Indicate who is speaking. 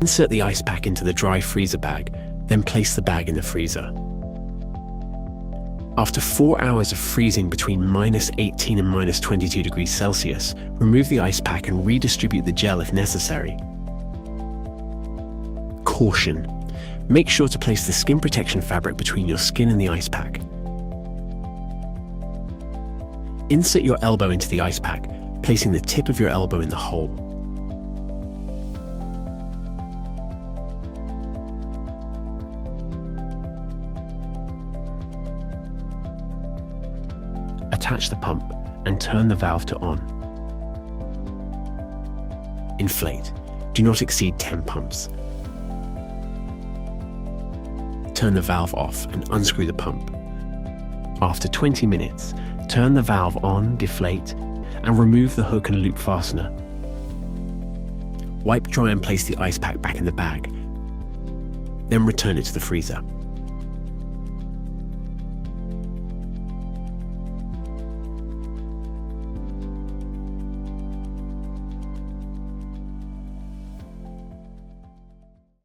Speaker 1: Insert the ice pack into the dry freezer bag, then place the bag in the freezer. After 4 hours of freezing between -18 and -22 degrees Celsius, remove the ice pack and redistribute the gel if necessary. Caution: make sure to place the skin protection fabric between your skin and the ice pack. Insert your elbow into the ice pack, placing the tip of your elbow in the hole. Attach the pump and turn the valve to on. Inflate. Do not exceed 10 pumps. Turn the valve off and unscrew the pump. After 20 minutes, turn the valve on, deflate, and remove the hook and loop fastener. Wipe dry and place the ice pack back in the bag. Then return it to the freezer.